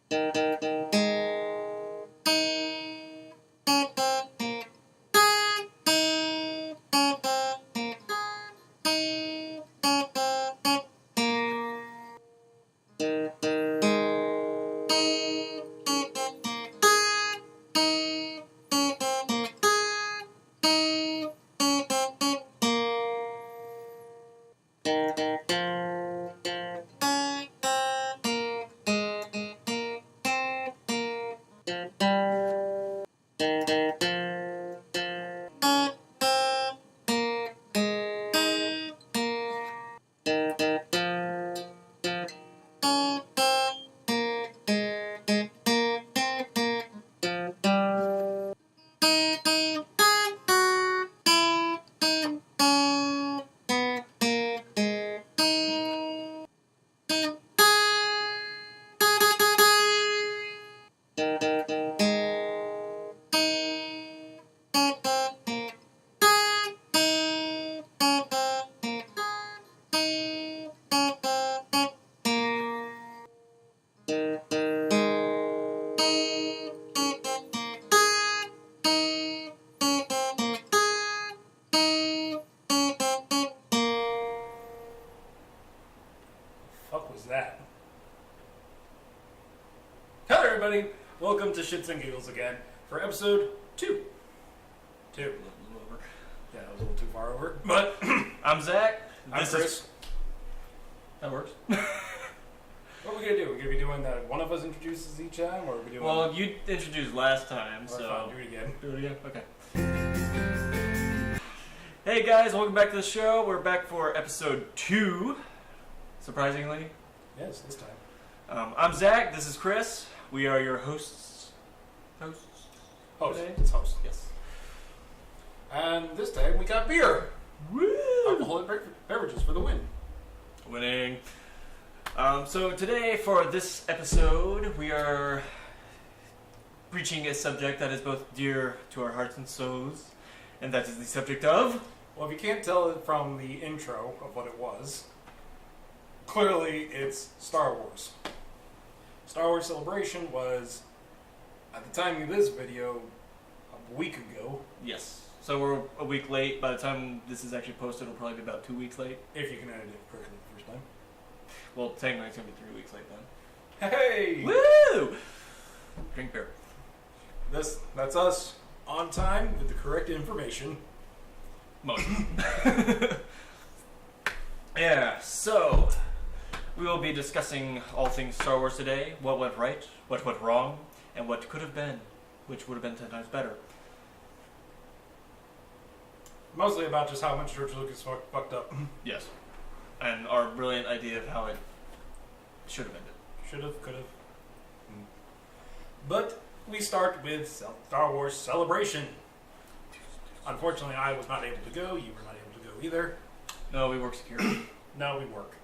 Fuck was that? Hello everybody, welcome to Shits and Giggles again for episode 2. A little over. Yeah, I was a little too far over. But I'm Zach. I'm Chris. That works. What are we gonna do? We're gonna be doing that one of us introduces each time, or are we doing? Well, you introduced last time, so so do it again. Do it again. Okay. Hey guys, welcome back to the show. We're back for episode 2. Surprisingly. Yes, this time. I'm Zach. This is Chris. We are your hosts. Host. Today? It's host. Yes. And this time we got beer. Woo! Alcoholic beverages for the win. Winning. So today, for this episode, we are preaching a subject that is both dear to our hearts and souls, and that is the subject of... Well, if you can't tell it from the intro of what it was, clearly it's Star Wars. Star Wars Celebration was, at the time of this video, a week ago. Yes. So we're a week late. By the time this is actually posted, it'll probably be about 2 weeks late. If you can edit it correctly the first time. Well, technically it's going to be 3 weeks late then. Hey! Woo! Drink beer. That's us on time with the correct information. Most. Yeah, so we will be discussing all things Star Wars today. What went right, what went wrong, and what could have been, which would have been 10 times better. Mostly about just how much George Lucas fucked up. Yes. And our brilliant idea of how it should have ended. Should have, could have. But we start with Star Wars Celebration. Unfortunately, I was not able to go. You were not able to go either. No, we work security. No, we work.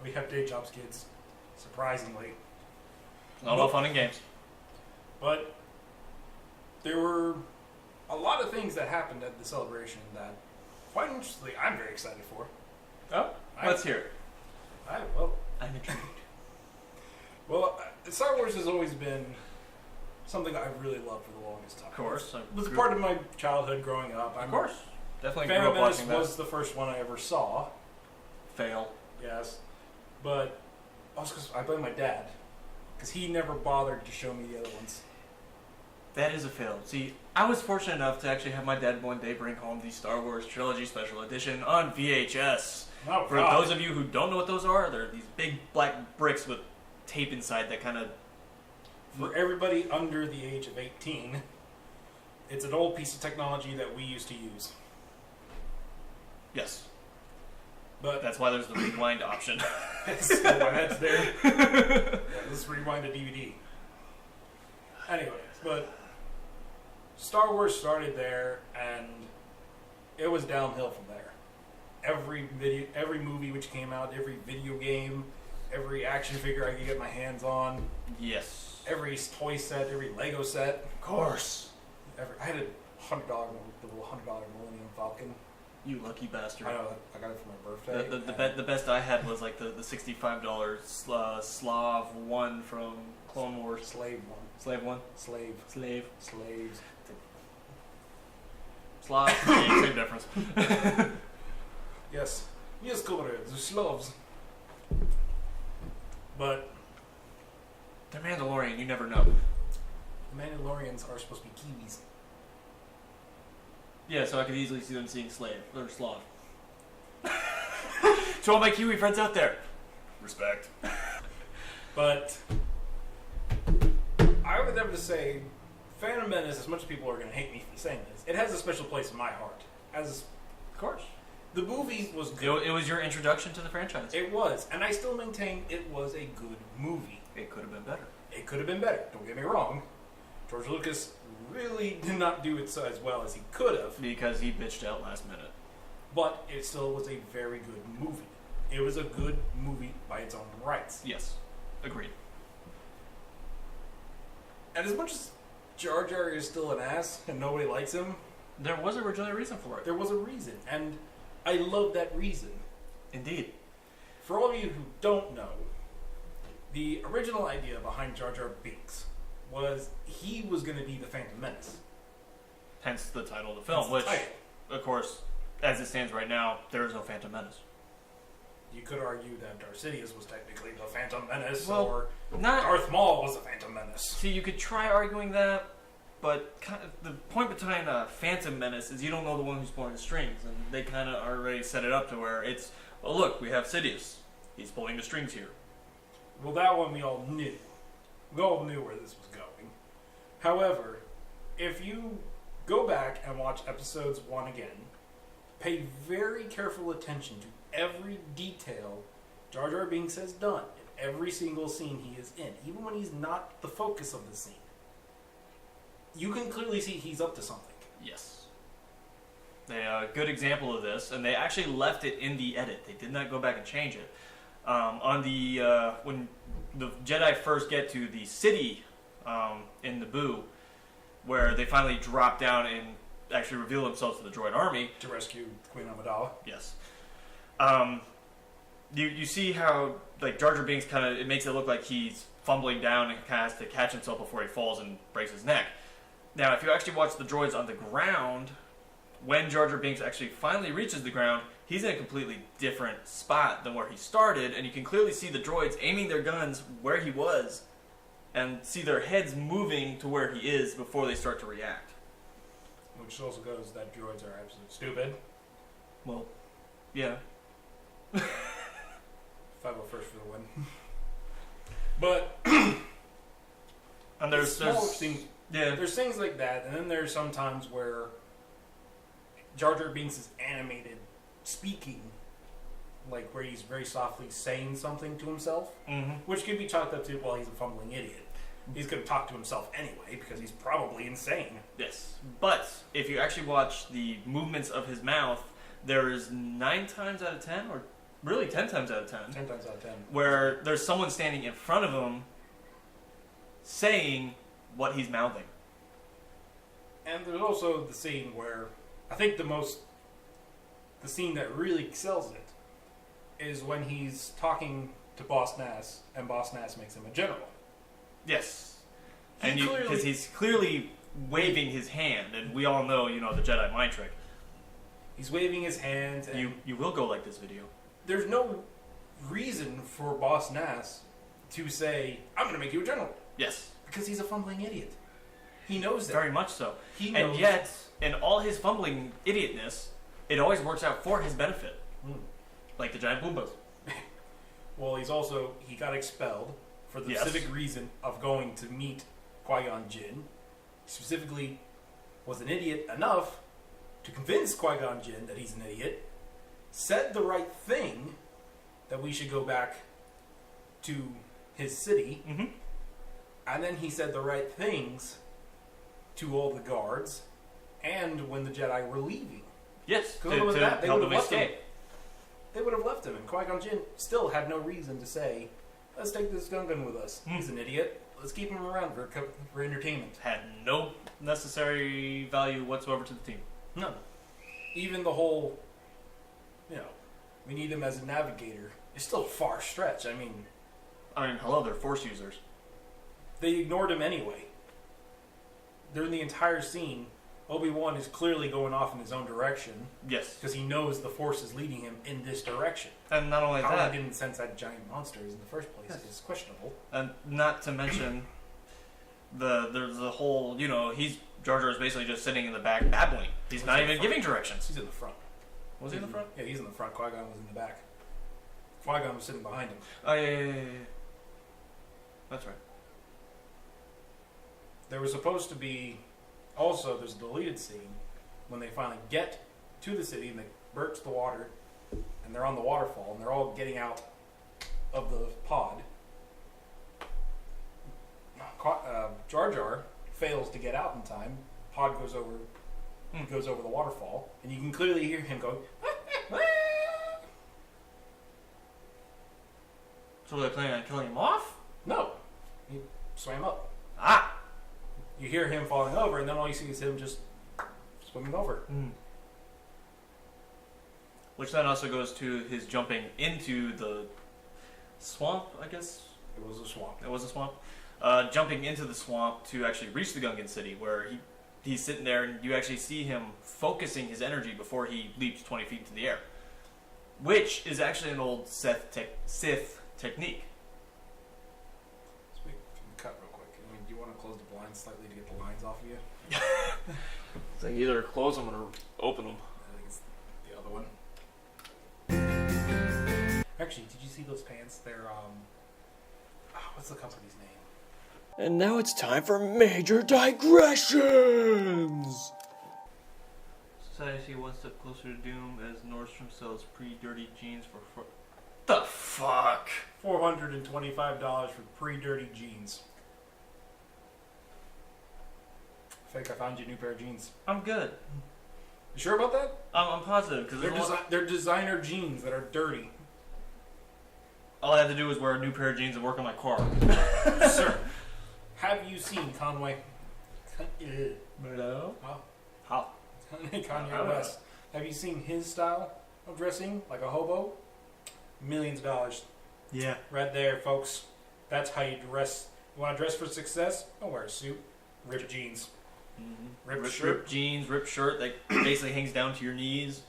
We have day jobs, kids. Surprisingly. Not all fun and games. But there were a lot of things that happened at the celebration that, quite interestingly, I'm very excited for. Oh, let's hear it. I'm intrigued. Well, Star Wars has always been something I really loved for the longest time. Of course. It was part of my childhood growing up. Of course. Definitely grew Phantom up Menace watching that. was the first one I ever saw. Fail. Yes. But also because I blame my dad. Because he never bothered to show me the other ones. That is a fail. See, I was fortunate enough to actually have my dad one day bring home the Star Wars Trilogy Special Edition on VHS. Oh, for God. those of you who don't know what those are, they're these big black bricks with tape inside that kind of... For everybody under the age of 18, it's an old piece of technology that we used to use. Yes. But that's why there's the rewind option. That's why that's there. Yeah, let's rewind a DVD. Anyway, but Star Wars started there, and it was downhill from there. Every movie which came out, every video game, every action figure I could get my hands on. Yes. Every toy set, every Lego set. Of course. I had a $100, the little $100 Millennium Falcon. You lucky bastard. I know, I got it for my birthday. The best I had was like the $65 Slav one from Clone Wars. Slave one. Slave one? Slave. Slave. Slaves. Slav. Same difference. Yes. Yes, comrades, the Slavs. But they're Mandalorian, you never know. the Mandalorians are supposed to be Kiwis. Yeah, so I could easily see them seeing slave or Slav. To all my Kiwi friends out there, respect. But I would have to say, Phantom Menace, as much as people are going to hate me for saying this, it has a special place in my heart. As Of course. the movie was good. It was your introduction to the franchise. It was, and I still maintain it was a good movie. It could have been better. It could have been better, don't get me wrong. George Lucas really did not do it so as well as he could have. Because he bitched out last minute. But it still was a very good movie. It was a good movie by its own rights. Yes. Agreed. And as much as Jar Jar is still an ass and nobody likes him, There was originally a reason for it. there was a reason. And I love that reason. Indeed. For all of you who don't know, the original idea behind Jar Jar Binks was he was going to be the Phantom Menace. Hence the title of the film, That's the which, title. of course, as it stands right now, there is no Phantom Menace. You could argue that Darth Sidious was technically the Phantom Menace, Well, or not. Darth Maul was the Phantom Menace. See, you could try arguing that, but kind of the point behind Phantom Menace is you don't know the one who's pulling the strings, and they kind of already set it up to where it's, well, look, we have Sidious. He's pulling the strings here. Well, that one we all knew. We all knew where this was going. However, if you go back and watch episodes 1 again, pay very careful attention to every detail Jar Jar Binks has done in every single scene he is in, even when he's not the focus of the scene. You can clearly see he's up to something. Yes. A good example of this, and they actually left it in the edit. They did not go back and change it. On the when the Jedi first get to the city in Naboo, where they finally drop down and actually reveal themselves to the droid army. To rescue Queen Amidala. Yes. You see how like Jar Jar Binks kind of, it makes it look like he's fumbling down and kind of has to catch himself before he falls and breaks his neck. Now, if you actually watch the droids on the ground, when Jar Jar Binks actually finally reaches the ground, he's in a completely different spot than where he started, and you can clearly see the droids aiming their guns where he was, and see their heads moving to where he is before they start to react. Which also goes that droids are absolutely stupid. Well, yeah. 501st for the win. But And there's things, yeah. there's things like that, and then there's some times where Jar Jar Binks is animated speaking, like where he's very softly saying something to himself, which can be chalked up to, well, he's a fumbling idiot. He's going to talk to himself anyway because he's probably insane. Yes. But if you actually watch the movements of his mouth, there is 9 times out of 10, or really 10 times out of 10, 10 times out of 10. where there's someone standing in front of him saying what he's mouthing. And there's also the scene where I think the scene that really sells it is when he's talking to Boss Nass, and Boss Nass makes him a general. Yes. He Because he's clearly waving his hand, and we all know, the Jedi mind trick. He's waving his hand, and You will go like this video. there's no reason for Boss Nass to say, I'm going to make you a general. Yes. Because he's a fumbling idiot. He knows that. Very much so. He knows. And yet, in all his fumbling idiotness, it always works out for his benefit. Like the giant Boombas. Well, he got expelled for the Yes. specific reason of going to meet Qui-Gon Jinn. Specifically, was an idiot enough to convince Qui-Gon Jinn that he's an idiot, said the right thing, that we should go back to his city, and then he said the right things to all the guards, and when the Jedi were leaving. Yes, Because other than that, they help would have him left him. escape. They would have left him, and Qui-Gon Jinn still had no reason to say, let's take this Gungan with us. He's an idiot. Let's keep him around for entertainment. Had no necessary value whatsoever to the team. None. Even the whole we need him as a navigator. It's still a far stretch. I mean, hello, they're Force users. They ignored him anyway. During the entire scene, Obi-Wan is clearly going off in his own direction. Yes. Because he knows the Force is leading him in this direction. And not only How that... he didn't sense that giant monster in the first place is questionable. And not to mention, there's the whole, Jar Jar is basically just sitting in the back babbling. He's not even giving directions. He's in the front. Was he in the front? Yeah, he's in the front. Qui-Gon was in the back. Qui-Gon was sitting behind him. Oh, yeah. That's right. There was supposed to be... Also, there's a deleted scene when they finally get to the city and they burst the water and they're on the waterfall and they're all getting out of the pod. Jar Jar fails to get out in time. Pod goes over the waterfall, and you can clearly hear him going. So they're planning on killing him off? No, he swam up. Ah! You hear him falling over, and then all you see is him just swimming over. Which then also goes to his jumping into the swamp, I guess? It was a swamp. It was a swamp. Jumping into the swamp to actually reach the Gungan city, where he's sitting there and you actually see him focusing his energy before he leaps 20 feet into the air. Which is actually an old Sith technique. Speak from the cut real quick. Do you want to close the blinds slightly to get the lines off of you? It's like either close them or open them. I think it's the other one. Actually, did you see those pants? They're, what's the company's name? And now it's time for major digressions! Society one step closer to doom as Nordstrom sells pre-dirty jeans for... The fuck? $425 for pre-dirty jeans. I think I found you a new pair of jeans. I'm good. You sure about that? I'm positive, because They're designer jeans that are dirty. all I have to do is wear a new pair of jeans and work on my car. Sir, have you seen Conway? Hello? How? Kanye West. Have you seen his style of dressing like a hobo? Millions of dollars. Yeah. Right there, folks. That's how you dress. You want to dress for success? Don't wear a suit. Ripped jeans. Mm-hmm. Ripped jeans, ripped shirt that basically hangs down to your knees.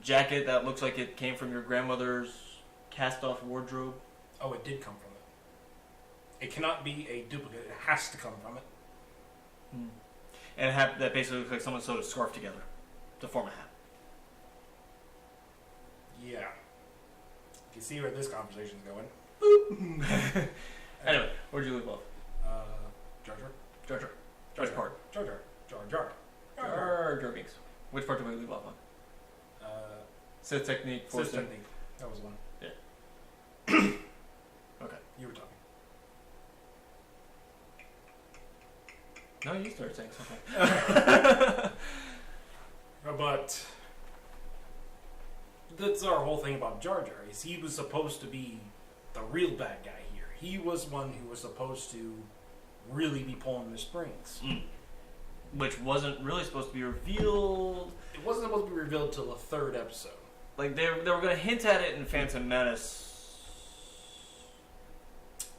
Jacket that looks like it came from your grandmother's cast-off wardrobe. Oh, it did come from it. It cannot be a duplicate. It has to come from it. Mm. And that basically looks like someone sewed a scarf together to form a hat. Yeah. You see where this conversation's going. Anyway, where'd you leave off? Jar Jar. Jar Jar. Which part? Jar Jar. Jar Jar. Jar Jar Binks. Which part did we leave off on? Sith technique. Sith technique. That was one. Yeah. Okay. You were talking. No, you started saying something. But that's our whole thing about Jar Jar. Is he was supposed to be the real bad guy here. He was one who was supposed to really be pulling the strings. Mm. Which wasn't really supposed to be revealed. It wasn't supposed to be revealed till the third episode. Like, they were going to hint at it in Phantom Menace.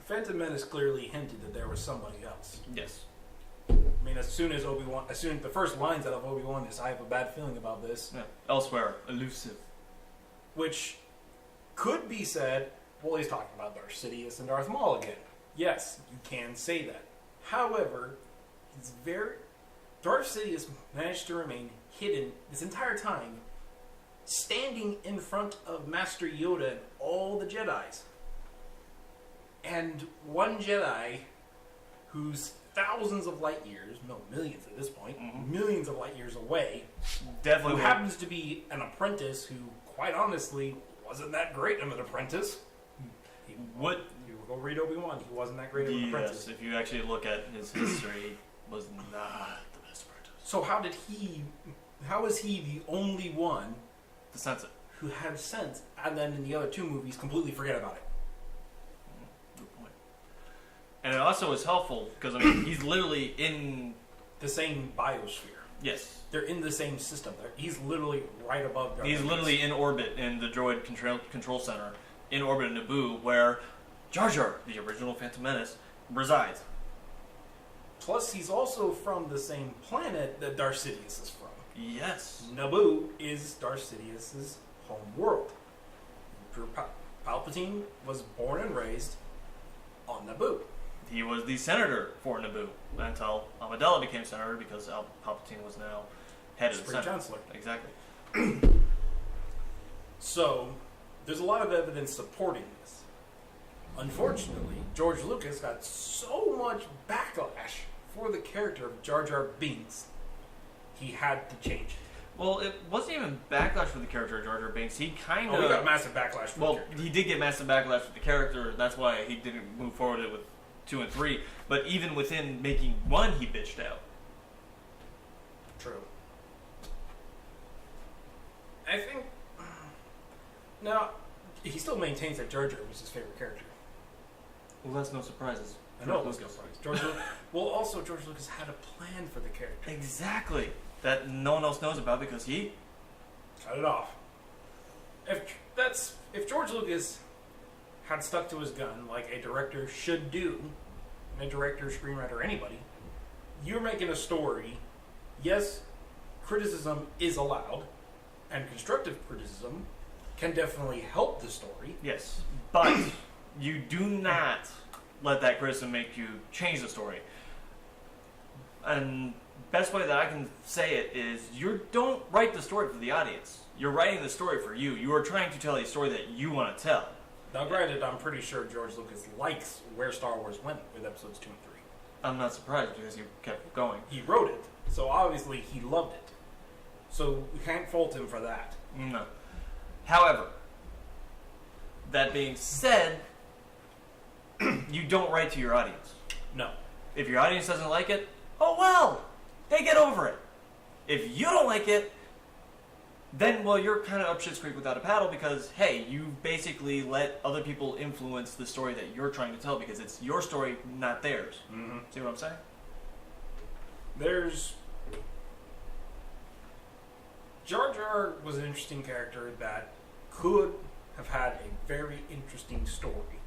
Phantom Menace clearly hinted that there was somebody else. Yes. I mean, as soon as the first lines out of Obi-Wan is, "I have a bad feeling about this." Yeah. Elsewhere, elusive. Which could be said, well, he's talking about Darth Sidious and Darth Maul again. Yes, you can say that. However, Darth Sidious managed to remain hidden this entire time, standing in front of Master Yoda and all the Jedis. And one Jedi who's thousands of light years, no, millions at this point, millions of light years away, definitely who happens to be an apprentice who, quite honestly, wasn't that great of an apprentice. What? You go read Obi-Wan, he wasn't that great of an apprentice. Yes, if you actually look at his history, was not the best apprentice. So how is he the only one to sense it, who had sense, and then in the other two movies completely forget about it? Good point. And it also is helpful because, I mean, he's literally in the same biosphere. Yes. They're in the same system. He's literally right above Jar He's Jar literally Binks. in orbit in the droid control center, in orbit in Naboo, where Jar Jar, the original Phantom Menace, resides. Plus, he's also from the same planet that Darth Sidious is from. Yes. Naboo is Darth Sidious's home world. Emperor Palpatine was born and raised on Naboo. He was the senator for Naboo until Amidala became senator because Palpatine was now head of the Supreme Senate. Chancellor. Exactly. So, there's a lot of evidence supporting this. Unfortunately, George Lucas got so much backlash for the character of Jar Jar Binks, he had to change it. Well, it wasn't even backlash for the character of Jar Jar Binks. He kind of... Oh, he got massive backlash for the Well, character. he did get massive backlash with the character. That's why he didn't move forward with 2 and 3. But even within making 1, he bitched out. True. I think... Now, he still maintains that Jar Jar was his favorite character. Well, that's no surprises. I know it was no surprise. Well, also, George Lucas had a plan for the character. Exactly. That no one else knows about because he... Cut it off. If George Lucas had stuck to his gun like a director should do, a director, screenwriter, anybody, you're making a story. Yes, criticism is allowed, and constructive criticism can definitely help the story. Yes. But you do not let that criticism make you change the story. And best way that I can say it is you don't write the story for the audience. You're writing the story for you. You are trying to tell a story that you want to tell. Now, granted, I'm pretty sure George Lucas likes where Star Wars went with episodes 2 and 3. I'm not surprised because he kept going. He wrote it, so obviously he loved it. So we can't fault him for that. No. However, that being said, you don't write to your audience. No. If your audience doesn't like it, oh well, they get over it. If you don't like it, then, well, you're kind of up shit's creek without a paddle because, hey, you basically let other people influence the story that you're trying to tell because it's your story, not theirs. Mm-hmm. See what I'm saying? Jar Jar was an interesting character that could have had a very interesting story.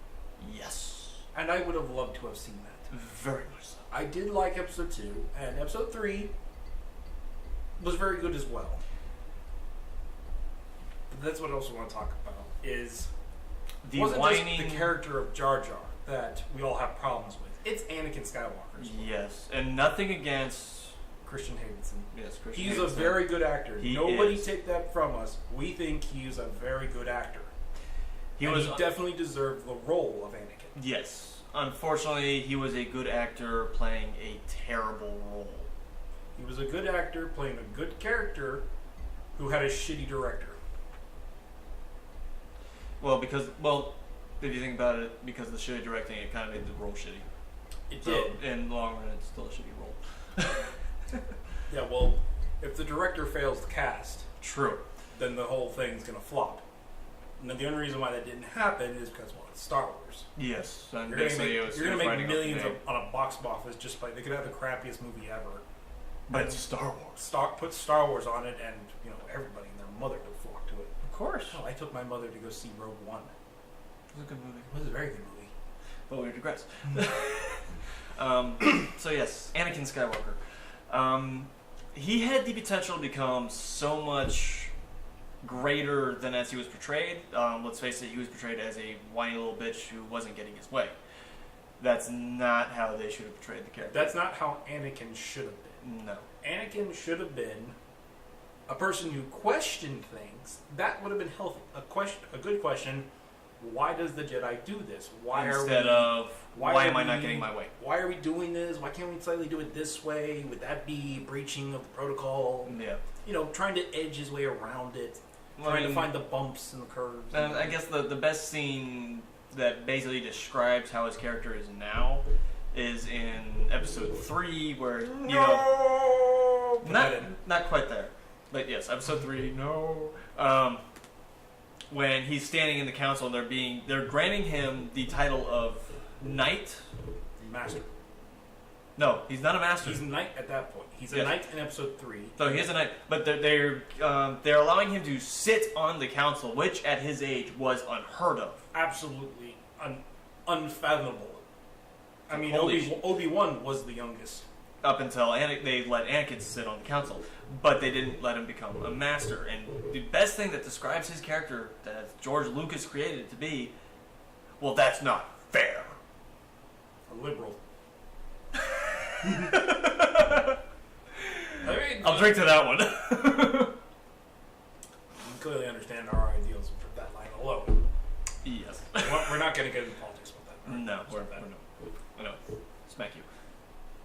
Yes. And I would have loved to have seen that. Very much so. I did like episode 2, and episode 3 was very good as well. But that's what I also want to talk about, is The wasn't whining... just the character of Jar Jar that we all have problems with. It's Anakin Skywalker as well. Yes, and nothing against... Christian Haydenson. Yes, Christian He's Haydenson. a very good actor. He Nobody is. take that from us. We think he's a very good actor. He definitely deserved the role of Anakin. Yes. Unfortunately, he was a good actor playing a terrible role. He was a good actor playing a good character who had a shitty director. Well, if you think about it, because of the shitty directing, it kind of made the role shitty. It So, did. in the long run, it's still a shitty role. Yeah, well, if the director fails to cast, True. then the whole thing's going to flop. And the only reason why that didn't happen is because, well, it's Star Wars. Yes. And You're going basically, it was to make writing up the millions name. on a box office just by, they could have the crappiest movie ever. But it's Star Wars. Put Star Wars on it, and, everybody and their mother would flock to it. Of course. Oh, I took my mother to go see Rogue One. It was a good movie. It was a very good movie. But we digress. So yes, Anakin Skywalker. He had the potential to become so much greater than as he was portrayed. Let's face it, he was portrayed as a whiny little bitch who wasn't getting his way. That's not how they should have portrayed the character. That's not how Anakin should have been. No. Anakin should have been a person who questioned things. That would have been healthy. A good question. Why does the Jedi do this? Why am I not getting my way? Why are we doing this? Why can't we slightly do it this way? Would that be breaching of the protocol? Yeah. Trying to edge his way around it. Trying to find the bumps and the curves. And I guess the best scene that basically describes how his character is now is in episode 3 where, not quite there. But yes, episode 3, when he's standing in the council and they're granting him the title of Knight. Master. No, he's not a master. He's a knight at that point. He's a knight in episode 3. So he is a knight, but they're allowing him to sit on the council, which at his age was unheard of. Absolutely unfathomable. I mean, Holy Obi-Wan was the youngest. Up until they let Anakin sit on the council, but they didn't let him become a master. And the best thing that describes his character that George Lucas created it to be, well, that's not fair. A liberal. I mean, I'll drink to that one. You clearly understand our ideals with that line alone. Yes. We're not going to get into politics with that. Right? No, we're not. I know. Smack you.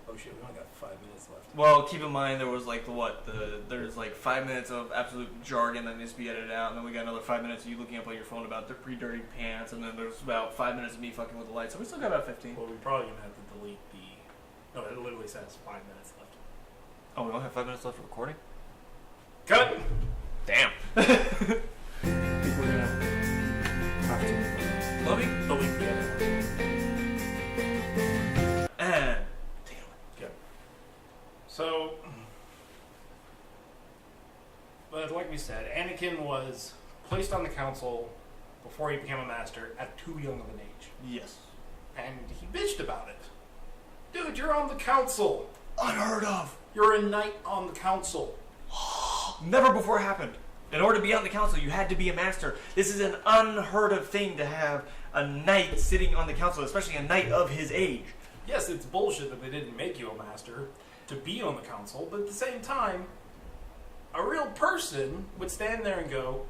Oh shit, we only got 5 minutes left. Well, keep in mind there was there's like 5 minutes of absolute jargon that needs to be edited out, and then we got another 5 minutes of you looking up on your phone about the pre-dirty pants, and then there's about 5 minutes of me fucking with the lights, so we still got about 15. Well, we probably going to have to delete the... No, it literally says 5 minutes left. Oh, we only have 5 minutes left for recording? Cut! Damn. I think we're going to have to... Let me delete the edit. and Yeah. So... But like we said, Anakin was placed on the council before he became a master at too young of an age. yes. And he bitched about it. Dude, you're on the council. Unheard of. You're a knight on the council. Never before happened. In order to be on the council, you had to be a master. This is an unheard of thing to have a knight sitting on the council, especially a knight of his age. Yes, it's bullshit that they didn't make you a master to be on the council, but at the same time, a real person would stand there and go,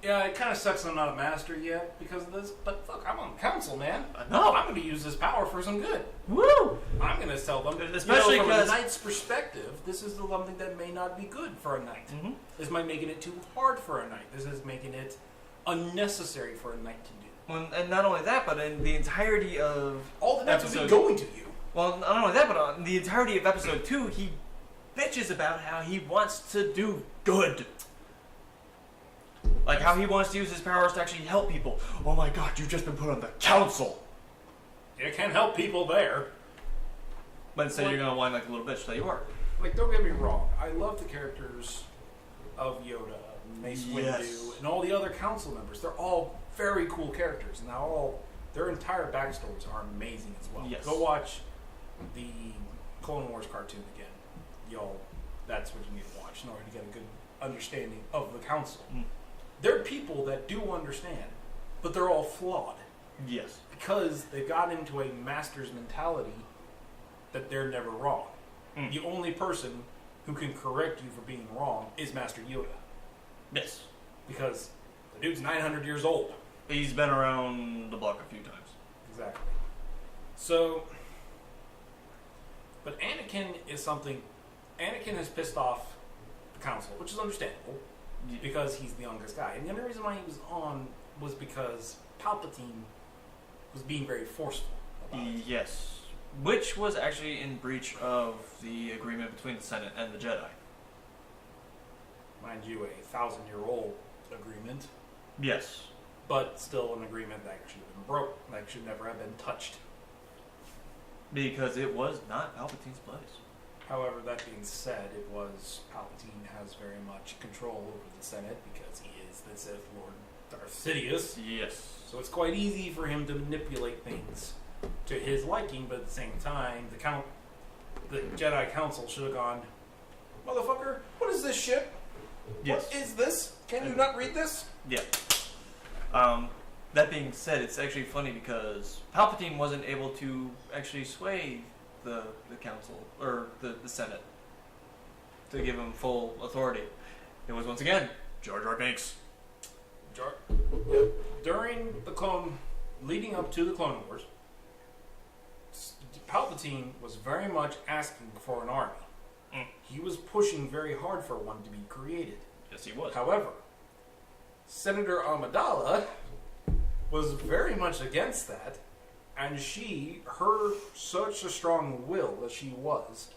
yeah, it kind of sucks I'm not a master yet because of this, but fuck, I'm on the council, man. No. I'm going to use this power for some good. Woo! I'm going to tell them, Especially from a because- knight's perspective, this is something that may not be good for a knight. Mm-hmm. This might making it too hard for a knight. This is making it unnecessary for a knight to do. Well, and not only that, but in the entirety of All the knights will be episode- going to you. Well, not only that, but on the entirety of episode 2, he bitches about how he wants to do good. Like how he wants to use his powers to actually help people. Oh my god, you've just been put on the council. You can't help people there. But instead you're going to whine like a little bitch that you are. Like, don't get me wrong. I love the characters of Yoda, Mace Windu, Yes. and all the other council members. They're all very cool characters, and their entire backstories are amazing as well. Yes. Go watch the Clone Wars cartoon again. Y'all, that's what you need to watch in order to get a good understanding of the council. Mm. They're people that do understand, but they're all flawed. Yes. Because they've got into a master's mentality that they're never wrong. Mm. The only person who can correct you for being wrong is Master Yoda. Yes. Because the dude's 900 years old. He's been around the block a few times. Exactly. So, but Anakin is something... Anakin has pissed off the council, which is understandable, because he's the youngest guy. And the only reason why he was on was because Palpatine was being very forceful about it. Yes. Which was actually in breach of the agreement between the Senate and the Jedi. Mind you, a 1,000-year-old agreement, Yes. but still an agreement that should have been broke, that should never have been touched. Because it was not Palpatine's place. However, that being said, it was Palpatine has very much control over the Senate because he is the Sith Lord Darth Sidious. Yes. So it's quite easy for him to manipulate things to his liking, but at the same time, the Jedi Council should have gone, motherfucker, what is this shit? Yes. What is this? Can you not read this? Yeah. That being said, it's actually funny because Palpatine wasn't able to actually sway the council, or the Senate, to give him full authority. It was, once again, Jar Jar Binks. During leading up to the Clone Wars, Palpatine was very much asking for an army. Mm. He was pushing very hard for one to be created. Yes, he was. However, Senator Amidala was very much against that, and her such a strong will that she was,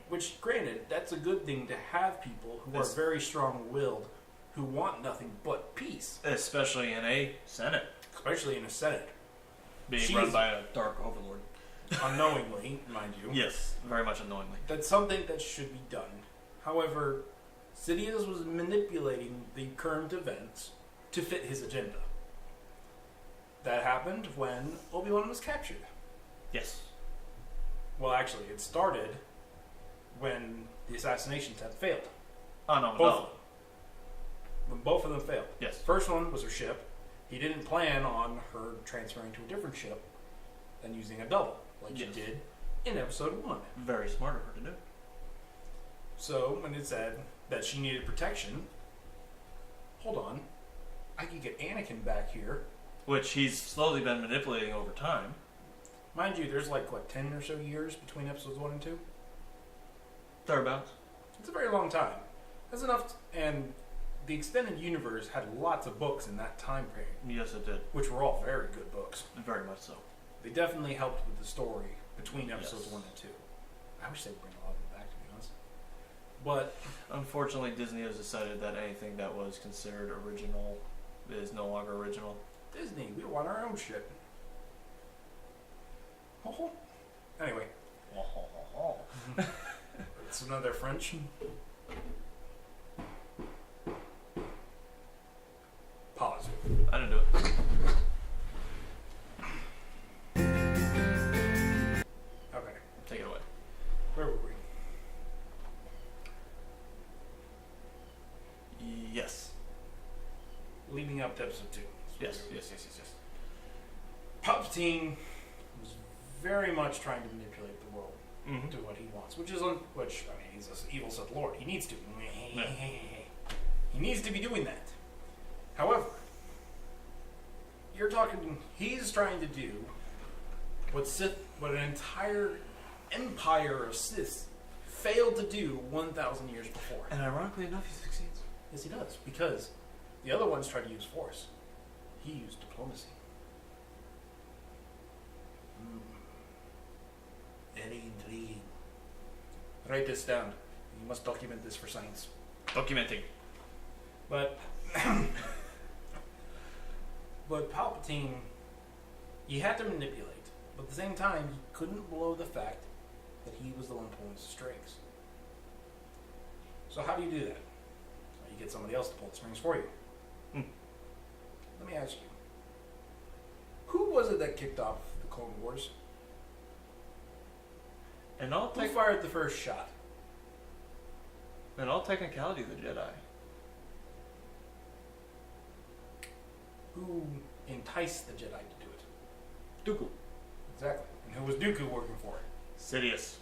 which granted, that's a good thing to have people who are very strong-willed, who want nothing but peace. Especially in a Senate. Especially in a Senate. Being run by a dark overlord. unknowingly, mind you. Yes, very much unknowingly. That's something that should be done. However, Sidious was manipulating the current events to fit his agenda. That happened when Obi-Wan was captured. Yes. Well, actually, it started when the assassinations had failed. Oh, no, Both no. of them. When both of them failed. Yes. First one was her ship. He didn't plan on her transferring to a different ship and using a double, like she did in episode 1. Very smart of her to do. So, when it said that she needed protection, hold on, I could get Anakin back here. Which he's slowly been manipulating over time. Mind you, there's like, 10 or so years between episodes 1 and 2? Thereabouts. It's a very long time. That's enough, and the extended universe had lots of books in that time period. Yes, it did. Which were all very good books. Very much so. They definitely helped with the story between episodes Yes. 1 and 2. I wish they'd bring a lot of them back, to be honest. But Unfortunately, Disney has decided that anything that was considered original is no longer original. Disney, we want our own shit. Anyway. It's another French. Pause. I didn't do it. Okay. Take it away. Where were we? Yes. Leading up to episode 2. Yes. Palpatine was very much trying to manipulate the world Mm-hmm. to what he wants, which I mean, he's an evil Sith Lord. He needs to. Yeah. He needs to be doing that. However, he's trying to do what an entire empire of Sith failed to do 1,000 years before. And ironically enough, he succeeds. Yes, he does, because the other ones tried to use force. He used diplomacy. Very intriguing. Write this down. You must document this for science. Documenting. But Palpatine, you had to manipulate, but at the same time, you couldn't blow the fact that he was the one pulling the strings. So how do you do that? Well, you get somebody else to pull the strings for you. Let me ask you, who was it that kicked off the Clone Wars? Who fired the first shot? In all technicality, the Jedi. Who enticed the Jedi to do it? Dooku. Exactly. And who was Dooku working for? Sidious.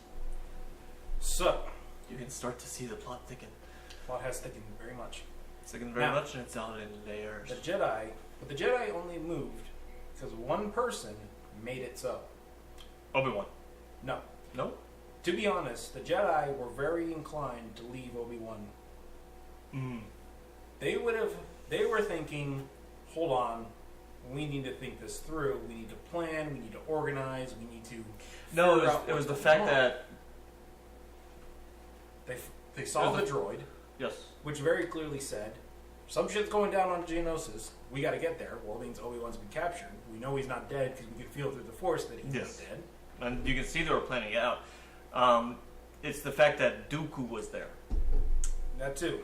So, You can start to see the plot thicken. plot has thickened very much. It's thickened very Now, much, and it's out in layers. The Jedi only moved because one person made it so. Obi-Wan. No. No? To be honest, the Jedi were very inclined to leave Obi-Wan. They were thinking, hold on, we need to think this through, we need to plan, we need to organize, we need to No, figure out it was what's the going fact on. that... They saw the It was droid, Yes. which very clearly said, some shit's going down on Geonosis, we gotta get there. Well, it means Obi-Wan's been captured. We know he's not dead because we can feel through the Force that he's Yes. not dead. And you can see they were planning it out. It's the fact that Dooku was there. That too.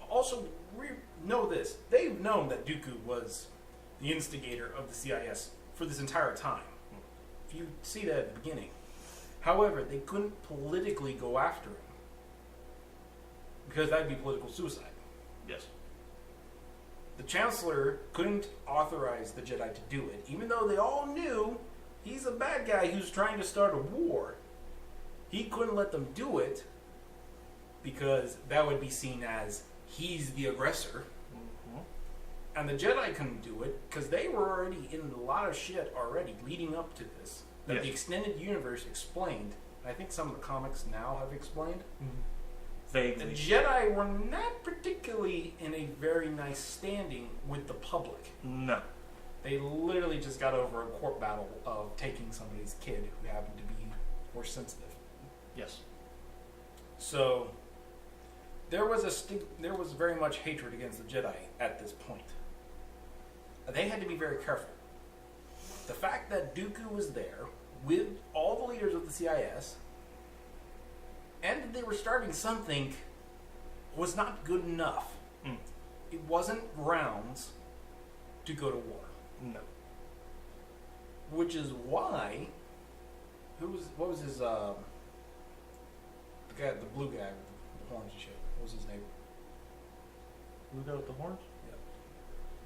Also, we know this. They've known that Dooku was the instigator of the CIS for this entire time. If you see that at the beginning. However, they couldn't politically go after him. Because that would be political suicide. Yes. The Chancellor couldn't authorize the Jedi to do it, even though they all knew he's a bad guy who's trying to start a war. He couldn't let them do it because that would be seen as he's the aggressor. And the Jedi couldn't do it because they were already in a lot of shit already leading up to this. That Yes. the extended universe explained. I think some of the comics now have explained. The Vaguely. Jedi were not particularly in a very nice standing with the public. No. They literally just got over a court battle of taking somebody's kid who happened to be force sensitive. Yes. So there was very much hatred against the Jedi at this point. They had to be very careful. The fact that Dooku was there with all the leaders of the CIS and that they were starting something was not good enough. Mm. It wasn't grounds to go to war. No. Which is why what was his the blue guy with the horns and shit. What was his name? Blue guy with the horns? Yeah.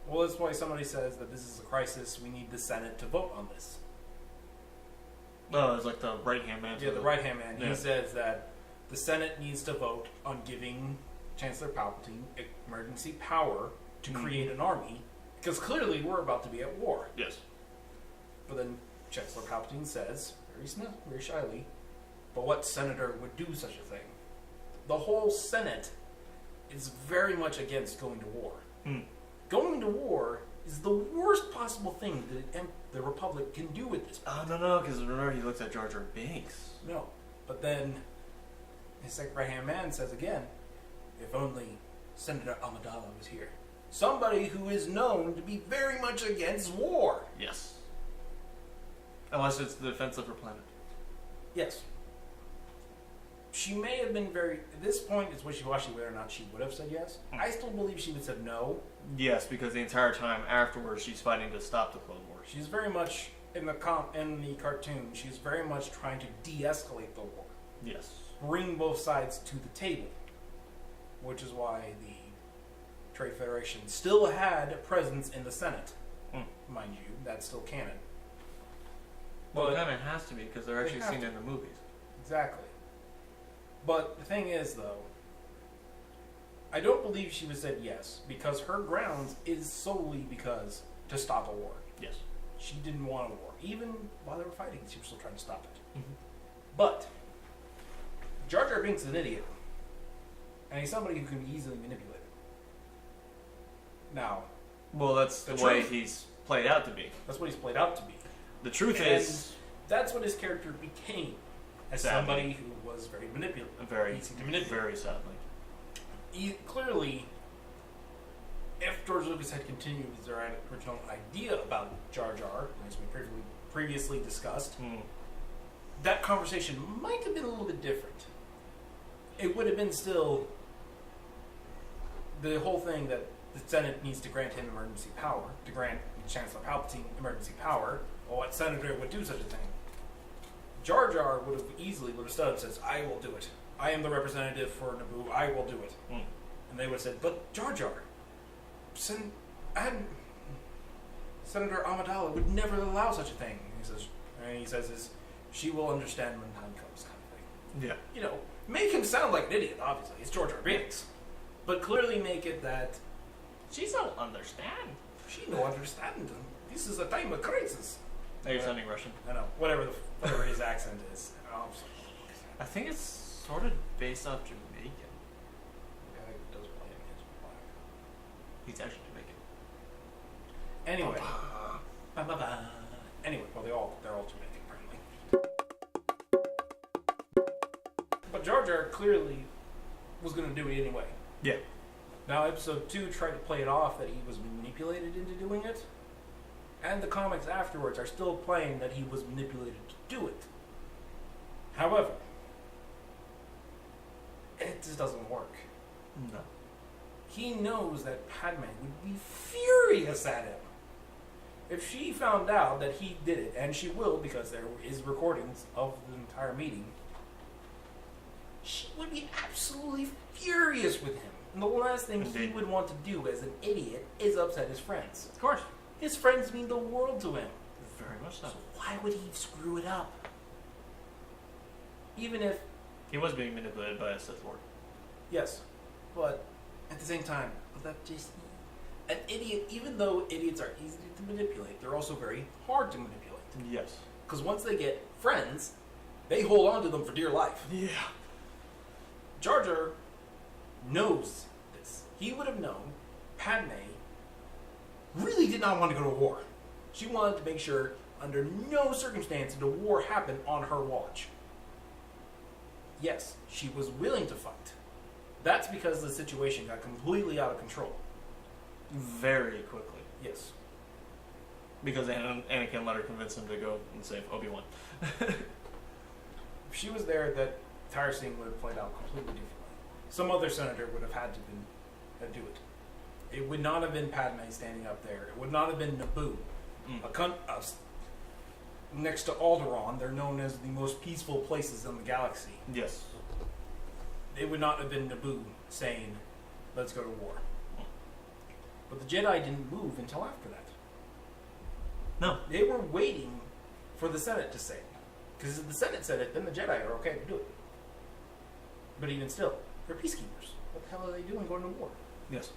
Well, that's why somebody says that this is a crisis. We need the Senate to vote on this. Oh, it's like the right-hand man. Yeah, the right-hand man. Yeah. He says that the Senate needs to vote on giving Chancellor Palpatine emergency power to create an army, because clearly we're about to be at war. Yes. But then Chancellor Palpatine says, very shyly, but what senator would do such a thing? The whole Senate is very much against going to war. Mm. Going to war is the worst possible thing that the Republic can do at this point. Oh, no, because remember he looks at Jar Jar Binks. No. But then his right-hand man says again, if only Senator Amidala was here. Somebody who is known to be very much against war. Yes. Unless it's the defense of her planet. Yes. She may have been at this point, it's wishy-washy whether or not she would have said yes. I still believe she would have said no. Yes, because the entire time afterwards she's fighting to stop the Clone Wars. She's very much, in the cartoon, she's very much trying to de-escalate the war. Yes. Bring both sides to the table. Which is why the Trade Federation still had a presence in the Senate. Mind you, that's still canon. Well, it kind of has to be, because they're actually seen in the movies. Exactly. But the thing is, though, I don't believe she was said yes, because her grounds is solely because to stop a war. Yes. She didn't want a war. Even while they were fighting, she was still trying to stop it. Mm-hmm. But Jar Jar Binks is an idiot. And he's somebody who can be easily manipulated. Now, well, that's the way he's played out to be. That's what he's played out to be. The truth And is, that's what his character became. As sadly, somebody who was very manipulative. very, easy to manipulate. very sadly. Clearly, if George Lucas had continued his original idea about Jar Jar, as we previously discussed, that conversation might have been a little bit different. It would have been still the whole thing that the Senate needs to grant him emergency power, to grant Chancellor Palpatine emergency power. Well, what senator would do such a thing? Jar Jar would have stood up and says, I will do it. I am the representative for Naboo. I will do it. And they would have said, but Jar Jar, Senator Amidala would never allow such a thing. And he says, she will understand when time comes, kind of thing. Yeah. You know, make him sound like an idiot, obviously. It's Jar Jar Binks. But clearly make it that she don't understand. She don't understand. This is a time of crisis. Now you're sounding Russian. I know. Whatever his accent is. I think it's sort of based off Jamaican. Yeah, it does play in his black. He's actually Jamaican. Anyway. Anyway, well, they're all Jamaican, apparently. But Jar Jar clearly was going to do it anyway. Yeah. Now, Episode 2 tried to play it off that he was manipulated into doing it. And the comics afterwards are still playing that he was manipulated to do it. However, it just doesn't work. No. He knows that Padme would be furious at him if she found out that he did it, and she will because there is recordings of the entire meeting. She would be absolutely furious with him. And the last thing he would want to do as an idiot is upset his friends. Of course. His friends mean the world to him. Very much so. So why would he screw it up? Even if... He was being manipulated by a Sith Lord. Yes. But at the same time, that just... An idiot, even though idiots are easy to manipulate, they're also very hard to manipulate. Yes. Because once they get friends, they hold on to them for dear life. Yeah. Jar Jar knows this. He would have known Padme really did not want to go to war. She wanted to make sure, under no circumstance, did a war happen on her watch. Yes, she was willing to fight. That's because the situation got completely out of control. Very quickly. Yes. Because Anakin let her convince him to go and save Obi-Wan. If she was there, that entire scene would have played out completely differently. Some other senator would have had to do it. It would not have been Padme standing up there. It would not have been Naboo. Next to Alderaan, they're known as the most peaceful places in the galaxy. Yes. It would not have been Naboo saying, let's go to war. But the Jedi didn't move until after that. No. They were waiting for the Senate to say it. Because if the Senate said it, then the Jedi are okay to do it. But even still, they're peacekeepers. What the hell are they doing going to war? Yes.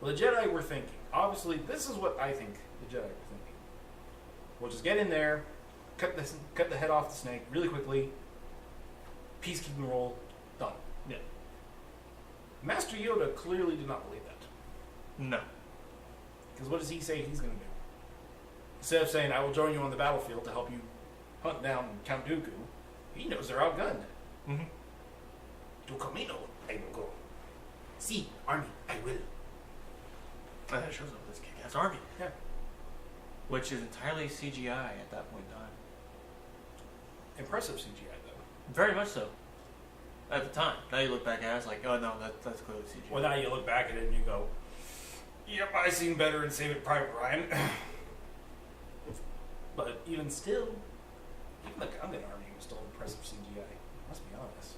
Well, the Jedi were thinking. Obviously, this is what I think the Jedi were thinking. We'll just get in there, cut the head off the snake really quickly, peacekeeping role, done. Yeah. Master Yoda clearly did not believe that. No. Because what does he say he's going to do? Instead of saying, I will join you on the battlefield to help you hunt down Count Dooku, he knows they're outgunned. Mm-hmm. To Camino, I will go. See, army, I will. And that shows up this kick-ass army. Yeah. Which is entirely CGI at that point in time. Impressive CGI, though. Very much so. At the time. Now you look back at it, it's like, oh no, that's clearly CGI. Well, now you look back at it and you go, yep, I seen better in Saving Private Ryan. But even still, even the Gungan army was still impressive CGI. Let's be honest.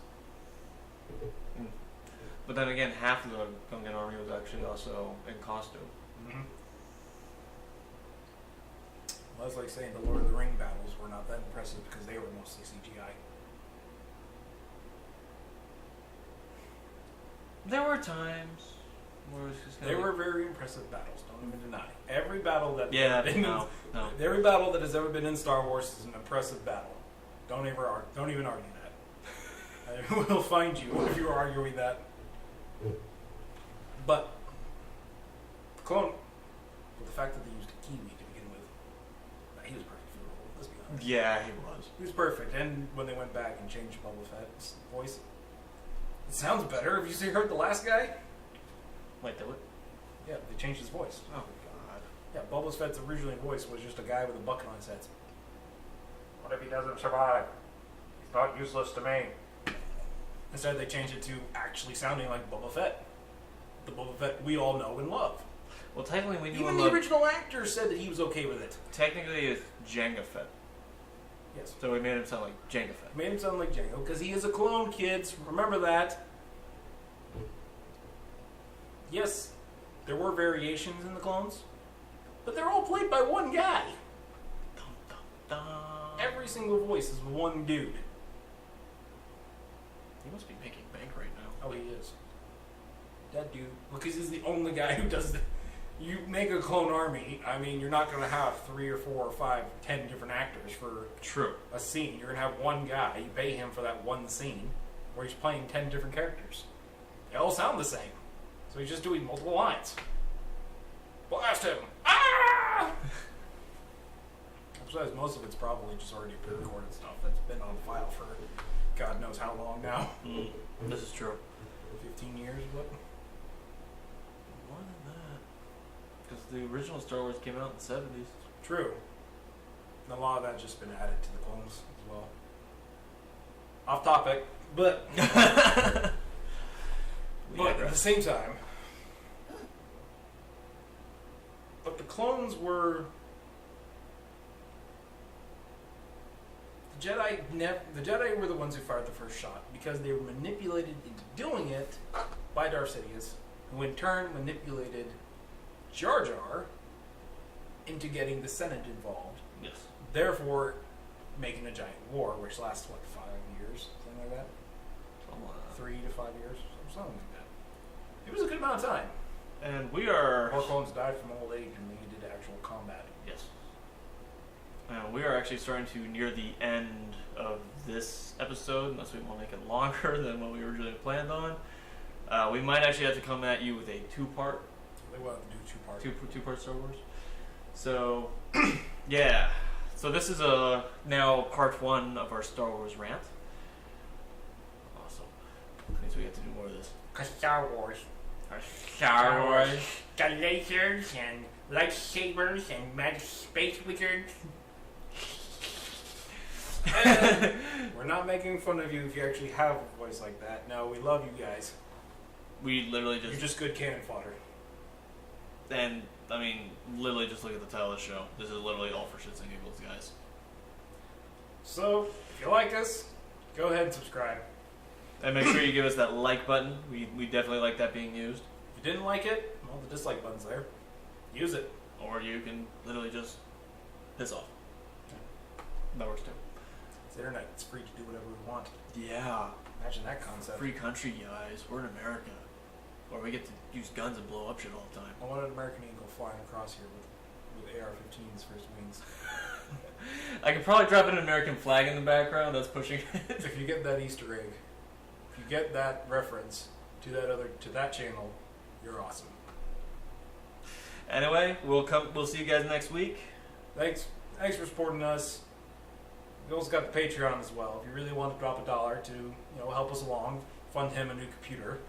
But then again, half of the Gungan army was actually also in costume. Mm-hmm. Well, that's like saying the Lord of the Ring battles were not that impressive because they were mostly CGI. There were times where it was just They were very impressive battles. Don't even deny. Every battle that no. Every battle that has ever been in Star Wars is an impressive battle. Don't even argue that. I will find you if you are arguing that. But the clone, with the fact that they used a Kiwi to begin with, he was perfect for the role. Let's be honest. Yeah, he was. He was perfect. And when they went back and changed Boba Fett's voice, it sounds better. Have you heard the last guy? Wait, did it? Yeah, they changed his voice. Oh god. Yeah, Boba Fett's original voice was just a guy with a bucket on his head. What if he doesn't survive? He's not useless to me. Instead, they changed it to actually sounding like Boba Fett. The Boba Fett we all know and love. Well, technically, we knew Even the original actor said that he was okay with it. Technically, it's Jango Fett. Yes. So we made him sound like Jango Fett. Made him sound like Jango, because he is a clone, kids. Remember that. Yes, there were variations in the clones, but they're all played by one guy. Dun, dun, dun. Every single voice is one dude. He must be making bank right now. Oh, he is. That dude, because he's the only guy who does the... You make a clone army, I mean, you're not going to have 3 or 4 or 5, 10 different actors for True. a scene. You're going to have one guy. You pay him for that one scene where he's playing 10 different characters. They all sound the same. So he's just doing multiple lines. Blast him! Ah! Besides, most of it's probably just already pre-recorded stuff that's been on file for God knows how long now. This is true. 15 years, what? More than that. Because the original Star Wars came out in the 70s. True. And a lot of that's just been added to the clones as well. Off topic, but at the same time, but the clones were the Jedi were the ones who fired the first shot because they were manipulated into doing it by Darth Sidious, who in turn manipulated Jar Jar into getting the Senate involved. Yes. Therefore, making a giant war, which lasts, 5 years? Something like that? 3 to 5 years? Something like that. It was a good amount of time. And we are... More clones died from old age and they did actual combat. Yes. And we are actually starting to near the end of this episode, unless we want to make it longer than what we originally planned on. We might actually have to come at you with a two-part. They will have to do two-part. Two-part Star Wars. So, yeah. So this is now part 1 of our Star Wars rant. Awesome. That means we have to do more of this. Because Star Wars. Star Wars. The lasers and lightsabers and magic space wizards. We're not making fun of you if you actually have a voice like that. No, we love you guys. We literally You're just good cannon fodder. And, I mean, literally just look at the title of the show. This is literally all for shits and giggles, guys. So, if you like us, go ahead and subscribe. And make sure you give us that like button. We definitely like that being used. If you didn't like it, well, the dislike button's there. Use it. Or you can literally just piss off. That works too. It's the internet. It's free to do whatever we want. Yeah. Imagine that concept. Free country, guys. We're in America. Where we get to use guns and blow up shit all the time. I want an American eagle flying across here with AR-15s for his wings. I could probably drop an American flag in the background. That's pushing it. If you get that Easter egg, if you get that reference to that channel, you're awesome. Anyway, we'll see you guys next week. Thanks for supporting us. We also got the Patreon as well. If you really want to drop $1 to help us along, fund him a new computer.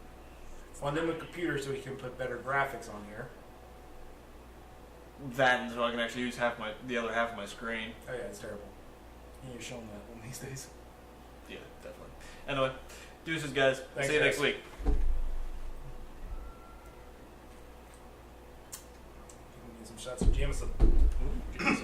Fund him a computer so he can put better graphics on here. That, and so I can actually use the other half of my screen. Oh yeah, it's terrible. You need to show him that one of these days. Yeah, definitely. Anyway, deuces, guys. Thanks, see you guys. next week. Need some shots of Jameson. Ooh, Jameson.